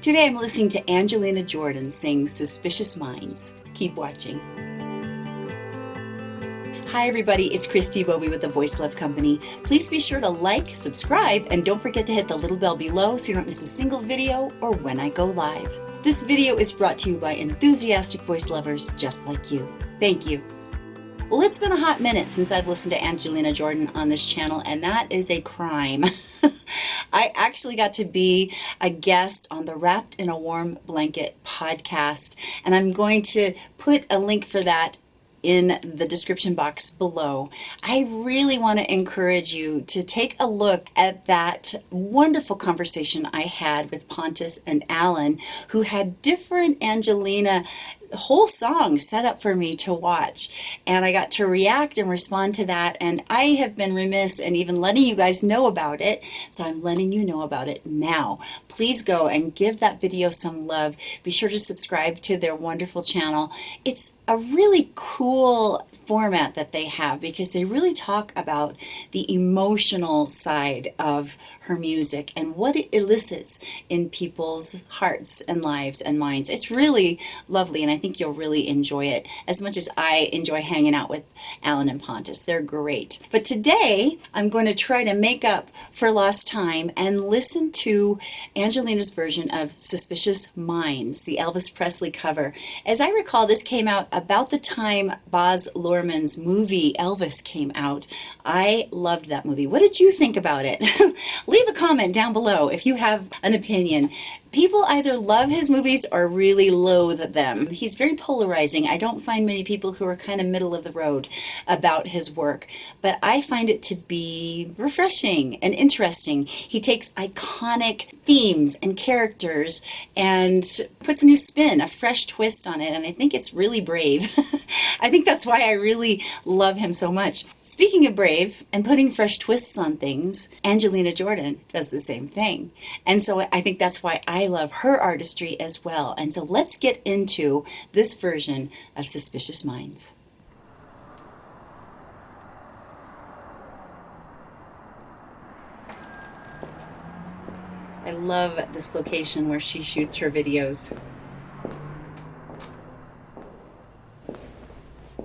Today I'm listening to Angelina Jordan sing Suspicious Minds. Keep watching. Hi everybody, it's Christi Bovee with the Voice Love Company. Please be sure to like, subscribe, and don't forget to hit the little bell below so you don't miss a single video or when I go live. This video is brought to you by enthusiastic voice lovers just like you. Thank you. Well, it's been a hot minute since I've listened to Angelina Jordan on this channel, and that is a crime. I actually got to be a guest on the Wrapped in a Warm Blanket podcast, and I'm going to put a link for that in the description box below. I really want to encourage you to take a look at that wonderful conversation I had with Pontus and Alan, who had different Angelina whole songs set up for me to watch, and I got to react and respond to that, and I have been remiss in even letting you guys know about it, so I'm letting you know about it now. Please go and give that video some love. Be sure to subscribe to their wonderful channel. It's a really cool format that they have because they really talk about the emotional side of her music and what it elicits in people's hearts and lives and minds. It's really lovely, and I think you'll really enjoy it as much as I enjoy hanging out with Alan and Pontus. They're great. But today I'm going to try to make up for lost time and listen to Angelina's version of Suspicious Minds, the Elvis Presley cover. As I recall, this came out about the time Baz Luhrmann's movie Elvis came out. I loved that movie. What did you think about it? Leave a comment down below if you have an opinion. People either love his movies or really loathe them. He's very polarizing. I don't find many people who are kind of middle of the road about his work, but I find it to be refreshing and interesting. He takes iconic themes and characters and puts a new spin, a fresh twist on it, and I think it's really brave. I think that's why I really love him so much. Speaking of brave and putting fresh twists on things, Angelina Jordan does the same thing. And so I think that's why I love her artistry as well. And so let's get into this version of Suspicious Minds. I love this location where she shoots her videos.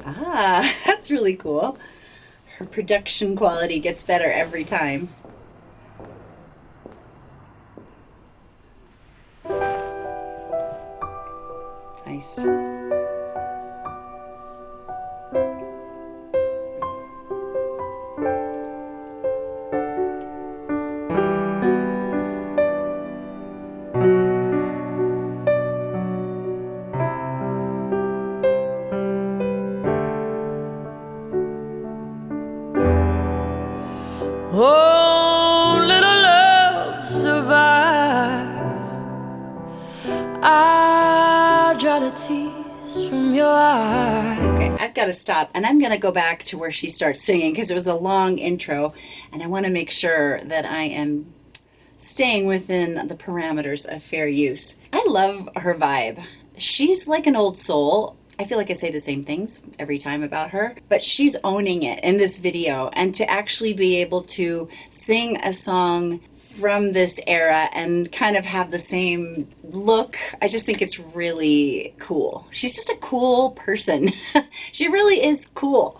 Ah, that's really cool. Her production quality gets better every time. Nice. Oh, little love, survive. I dry the tears from your eyes. Okay, I've got to stop, and I'm going to go back to where she starts singing because it was a long intro, and I want to make sure that I am staying within the parameters of fair use. I love her vibe. She's like an old soul. I feel like I say the same things every time about her, but she's owning it in this video, and to actually be able to sing a song from this era and kind of have the same look, I just think it's really cool. She's just a cool person. She really is cool.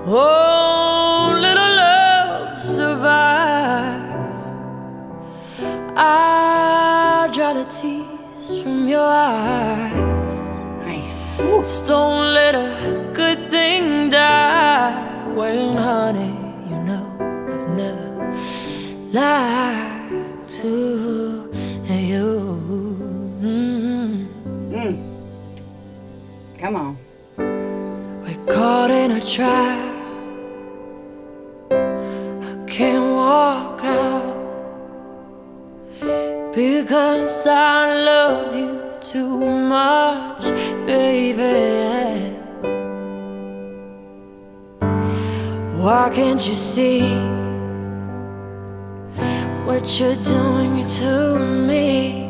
Oh, little love, survive. I dry the tears from your eyes. Nice. Just don't let a good thing die. Well, honey, you know I've never lied to you. Come on. We're caught in a trap. I can't walk out because I love you too much, baby. Why can't you see what you're doing to me?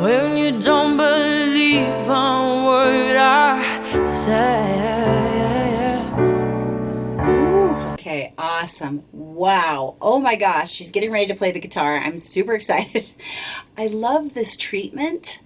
When you don't believe a word I say. Okay, awesome. Wow. Oh my gosh, she's getting ready to play the guitar. I'm super excited. I love this treatment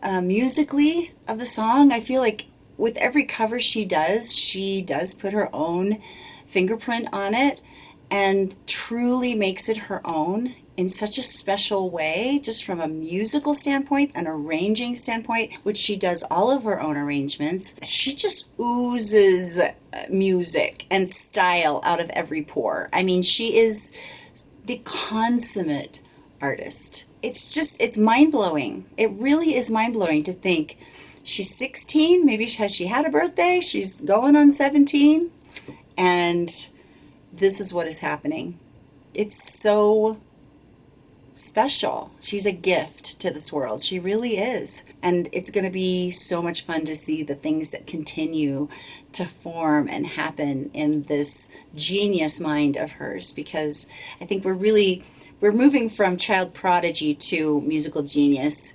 musically of the song. I feel like with every cover she does put her own fingerprint on it and truly makes it her own in such a special way, just from a musical standpoint, an arranging standpoint, which she does all of her own arrangements. She just oozes music and style out of every pore. I mean, she is the consummate artist. It's mind-blowing. It really is mind-blowing to think she's 16, maybe she had a birthday, she's going on 17, and this is what is happening. It's so special. She's a gift to this world. She really is. And it's going to be so much fun to see the things that continue to form and happen in this genius mind of hers, because I think we're moving from child prodigy to musical genius,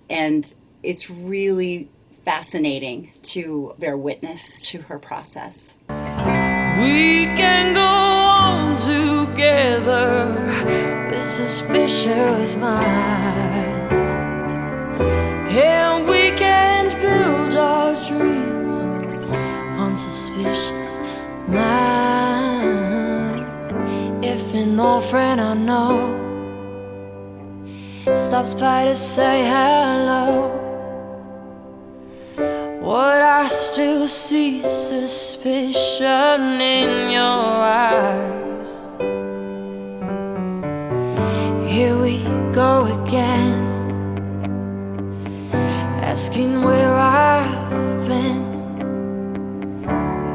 and it's really fascinating to bear witness to her process. We can go on together with suspicious minds, and we can build our dreams on suspicious minds. If an old friend I know stops by to say hello, would I still see suspicion in your eyes? Here we go again, asking where I've been.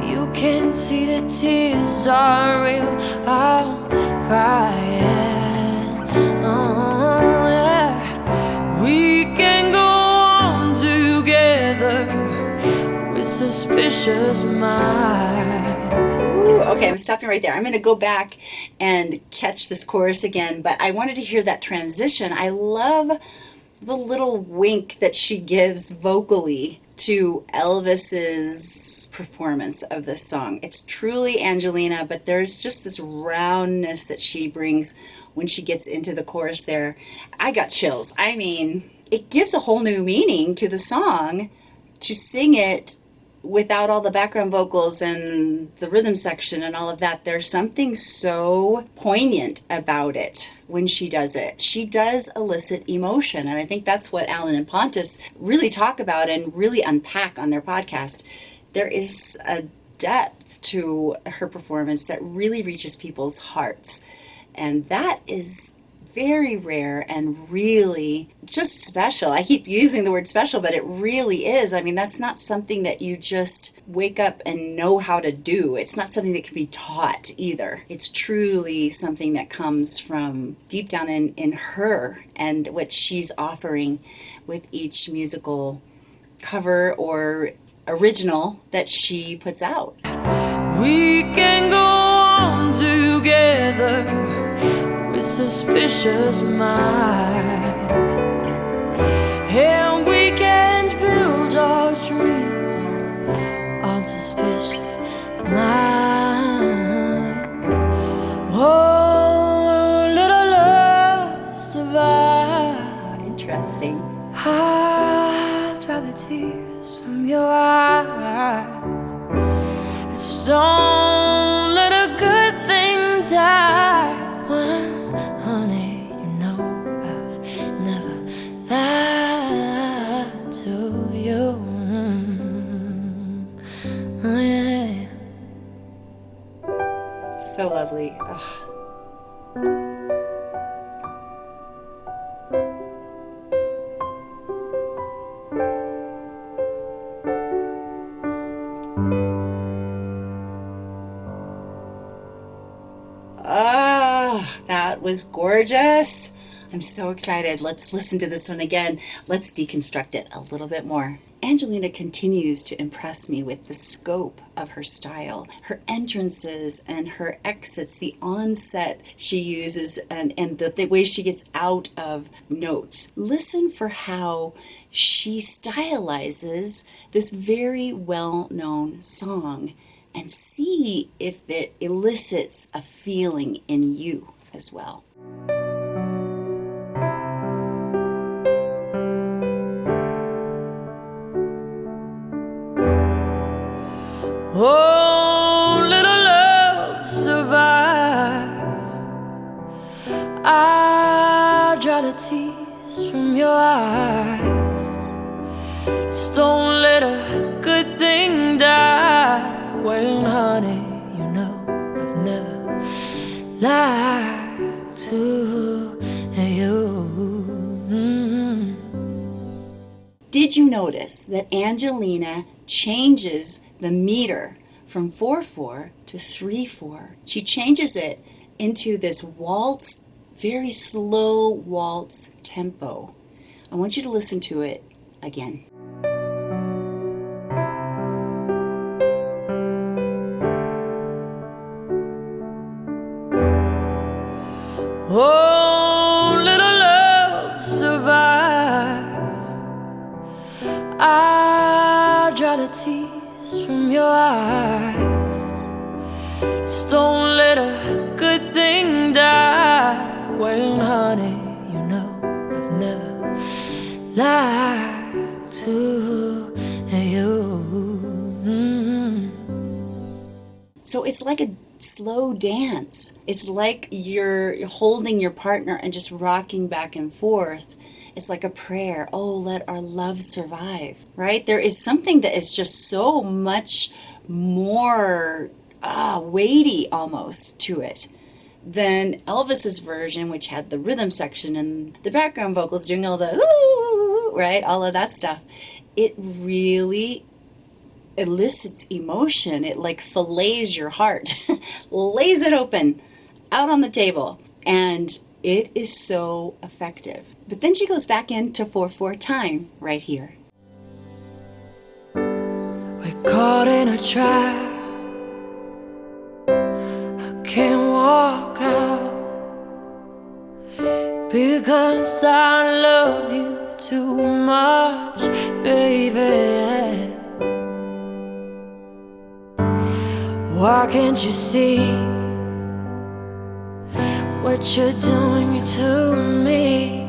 You can see the tears are real, I'm crying. Oh yeah, we can go on together with suspicious minds. Ooh, okay, I'm stopping right there. I'm going to go back and catch this chorus again, but I wanted to hear that transition. I love the little wink that she gives vocally to Elvis's performance of this song. It's truly Angelina, but there's just this roundness that she brings when she gets into the chorus there. I got chills. I mean, it gives a whole new meaning to the song to sing it without all the background vocals and the rhythm section and all of that. There's something so poignant about it when she does it. She does elicit emotion, and I think that's what Alan and Pontus really talk about and really unpack on their podcast. There is a depth to her performance that really reaches people's hearts, and that is very rare and really just special. I keep using the word special, but it really is. I mean, that's not something that you just wake up and know how to do. It's not something that can be taught either. It's truly something that comes from deep down in her and what she's offering with each musical cover or original that she puts out. We can go on together with suspicious minds, and we can't build our dreams on suspicious minds. Oh, little lost of I. Interesting. I dry the tears from your eyes. It's don't let a good thing die. Honey, you know I've never lied to you. Oh, yeah. So lovely. Ugh. That was gorgeous. I'm so excited. Let's listen to this one again. Let's deconstruct it a little bit more. Angelina continues to impress me with the scope of her style, her entrances and her exits, the onset she uses, and the way she gets out of notes. Listen for how she stylizes this very well-known song and see if it elicits a feeling in you as well. Oh, little love, survive. I dry the tears from your eyes. Just don't let a good thing die. Well, honey, you know I've never lied to you. Did you notice that Angelina changes the meter from 4/4 to 3/4? She changes it into this waltz, very slow waltz tempo. I want you to listen to it again. Oh, little love, survive. I dry the tears from your eyes. Just don't let a good thing die. Well, honey, you know I've never lied to you. So it's like a slow dance. It's like you're holding your partner and just rocking back and forth. It's like a prayer. Oh, let our love survive, right? There is something that is just so much more weighty almost to it than Elvis's version, which had the rhythm section and the background vocals doing all the ooh, right? All of that stuff. It really elicits emotion. It like fillets your heart, lays it open out on the table, and it is so effective. But then she goes back into 4/4 time right here. We're caught in a trap. I can't walk out because I love you too much, baby. Why can't you see what you're doing to me?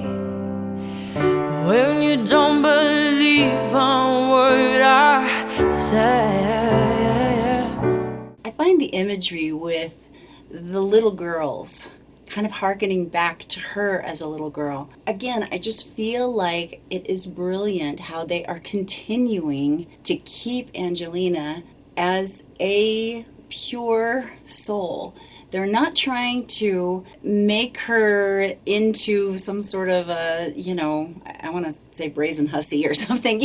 When you don't believe a word I say. I find the imagery with the little girls kind of hearkening back to her as a little girl. Again, I just feel like it is brilliant how they are continuing to keep Angelina as a pure soul. They're not trying to make her into some sort of a, I want to say brazen hussy or something,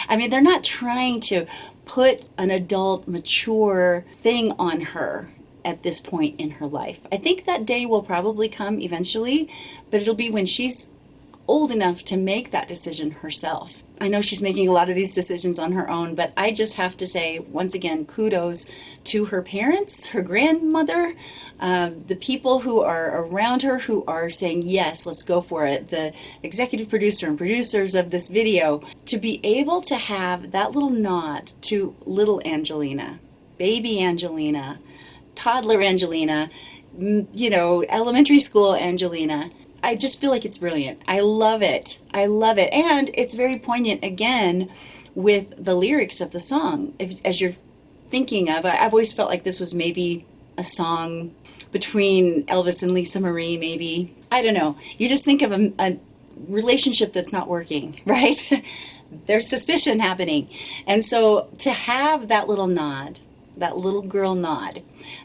I mean, they're not trying to put an adult, mature thing on her at this point in her life. I think that day will probably come eventually, but it'll be when she's old enough to make that decision herself. I know she's making a lot of these decisions on her own, but I just have to say, once again, kudos to her parents, her grandmother, the people who are around her who are saying, yes, let's go for it, the executive producer and producers of this video, to be able to have that little nod to little Angelina, baby Angelina, toddler Angelina, elementary school Angelina. I just feel like it's brilliant. I love it. I love it. And it's very poignant, again, with the lyrics of the song. As you're thinking of, I've always felt like this was maybe a song between Elvis and Lisa Marie, maybe. I don't know. You just think of a relationship that's not working, right? There's suspicion happening. And so to have that little nod, that little girl nod,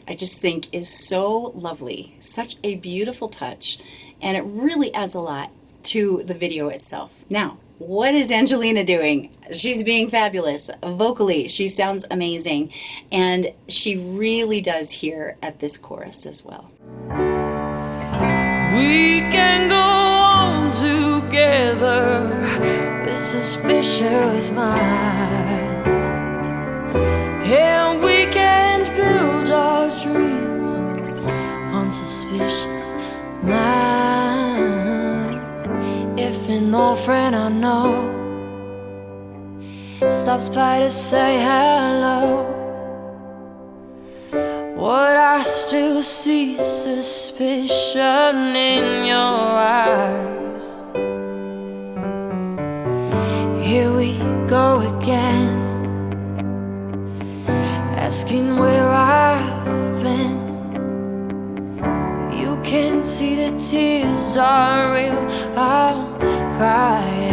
I just think is so lovely. Such a beautiful touch. And it really adds a lot to the video itself. Now, what is Angelina doing? She's being fabulous. Vocally, she sounds amazing. And she really does here at this chorus as well. We can go on together with suspicious minds, and we can build our dreams on suspicious minds. If an old friend I know stops by to say hello, see suspicion in your eyes. Here we go again, asking where I've been. You can see the tears are real, I'm crying.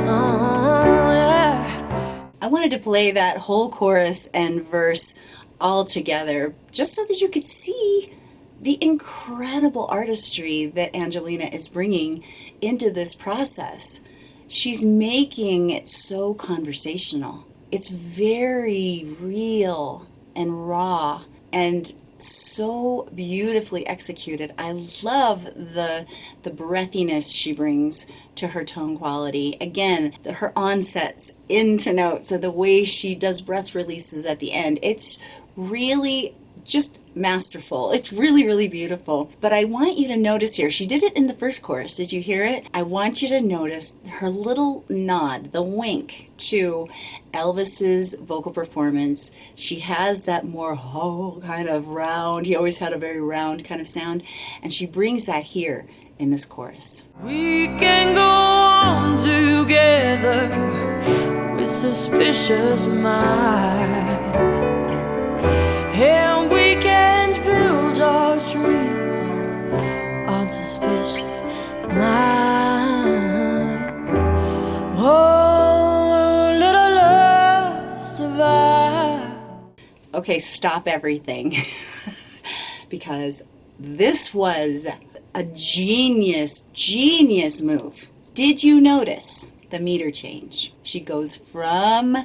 Oh, yeah. I wanted to play that whole chorus and verse all together just so that you could see the incredible artistry that Angelina is bringing into this process. She's making it so conversational. It's very real and raw and so beautifully executed. I love the breathiness she brings to her tone quality. Again, her onsets into notes, so the way she does breath releases at the end. It's really just masterful. It's really, really beautiful. But I want you to notice here, she did it in the first chorus. Did you hear it? I want you to notice her little nod, the wink to Elvis's vocal performance. She has that more kind of round, he always had a very round kind of sound, and she brings that here in this chorus. We can go on together with suspicious minds, and we can't build our dreams on suspicious minds. Oh, little love survive. Okay, stop everything. Because this was a genius move. Did you notice the meter change? She goes from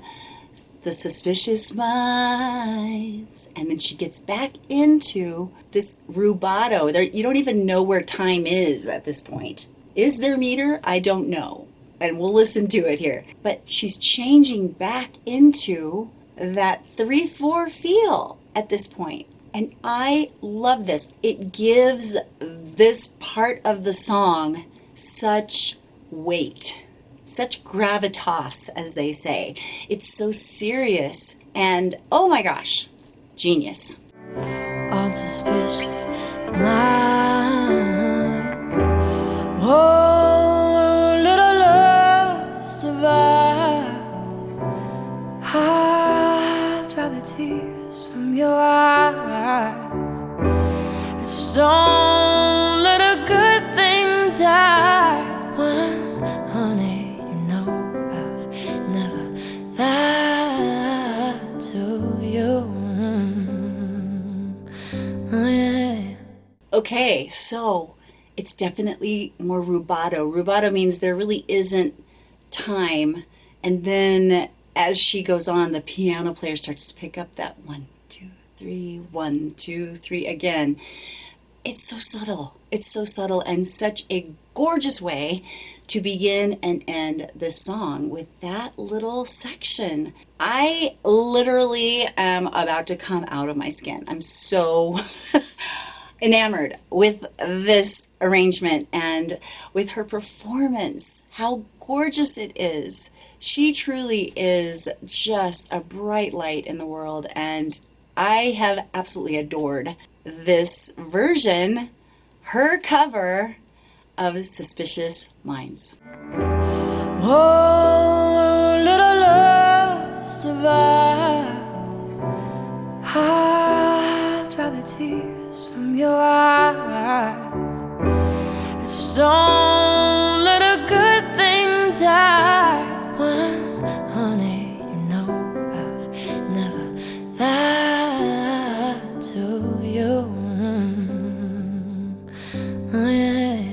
the suspicious minds, and then she gets back into this rubato. You don't even know where time is at this point. Is there meter? I don't know. And we'll listen to it here. But she's changing back into that 3/4 feel at this point. And I love this. It gives this part of the song such weight, such gravitas, as they say. It's so serious, and oh my gosh, genius. Unsuspicious minds. Oh, little love survive. I'll dry the tears from your eyes. It's don't let a good thing die. When, honey, you know I've never lied to you. Oh, yeah. Okay, so it's definitely more rubato. Rubato means there really isn't time, and then as she goes on, the piano player starts to pick up that 1, 2, 3, 1, 2, 3 again. It's so subtle. It's so subtle, and such a gorgeous way to begin and end this song with that little section. I literally am about to come out of my skin. I'm so enamored with this arrangement and with her performance. How gorgeous it is. She truly is just a bright light in the world, and I have absolutely adored this version, her cover of Suspicious Minds. Oh, little love survive. I'll dry the tears from your eyes. It's don't let a good thing die. When, honey, you know I've never lied to you. Oh, yeah.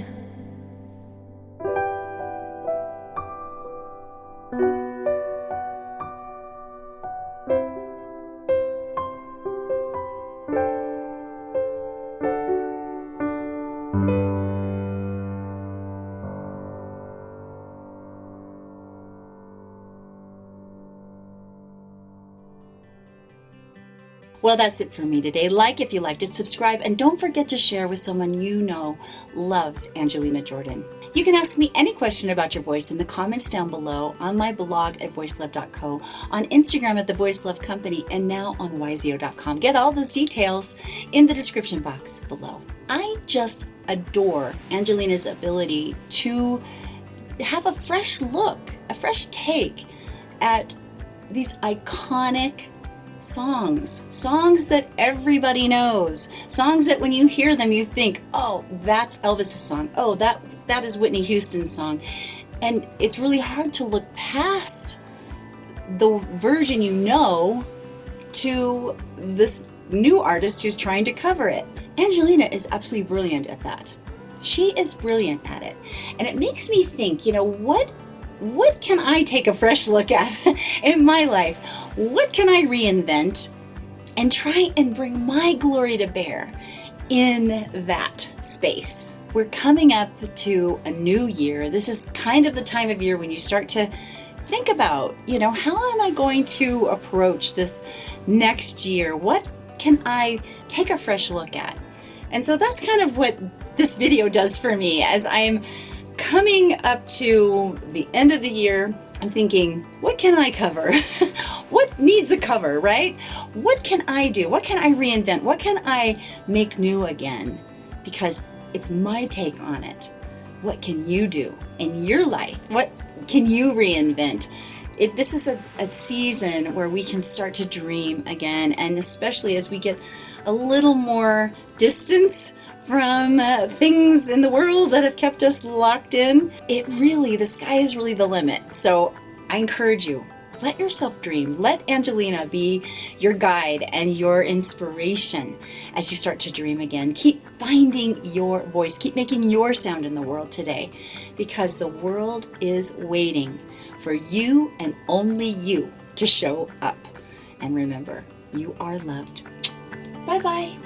Well, that's it for me today. Like if you liked it, subscribe, and don't forget to share with someone you know loves Angelina Jordan. You can ask me any question about your voice in the comments down below, on my blog at voicelove.co, on Instagram at The Voice Love Company, and now on yzio.com. Get all those details in the description box below. I just adore Angelina's ability to have a fresh look, a fresh take at these iconic songs that everybody knows, songs that when you hear them you think, oh, that's Elvis's song, oh, that is Whitney Houston's song. And it's really hard to look past the version you know to this new artist who's trying to cover it. Angelina is absolutely brilliant at that. She is brilliant at it. And it makes me think, what can I take a fresh look at in my life? What can I reinvent and try and bring my glory to bear in that space? We're coming up to a new year. This is kind of the time of year when you start to think about, how am I going to approach this next year? What can I take a fresh look at? And so that's kind of what this video does for me. As I'm coming up to the end of the year, I'm thinking, what can I cover? What needs a cover, right? What can I do? What can I reinvent? What can I make new again? Because it's my take on it. What can you do in your life? What can you reinvent? This is a season where we can start to dream again, and especially as we get a little more distance from things in the world that have kept us locked in. The sky is really the limit. So I encourage you, let yourself dream. Let Angelina be your guide and your inspiration as you start to dream again. Keep finding your voice. Keep making your sound in the world today, because the world is waiting for you and only you to show up. And remember, you are loved. Bye-bye.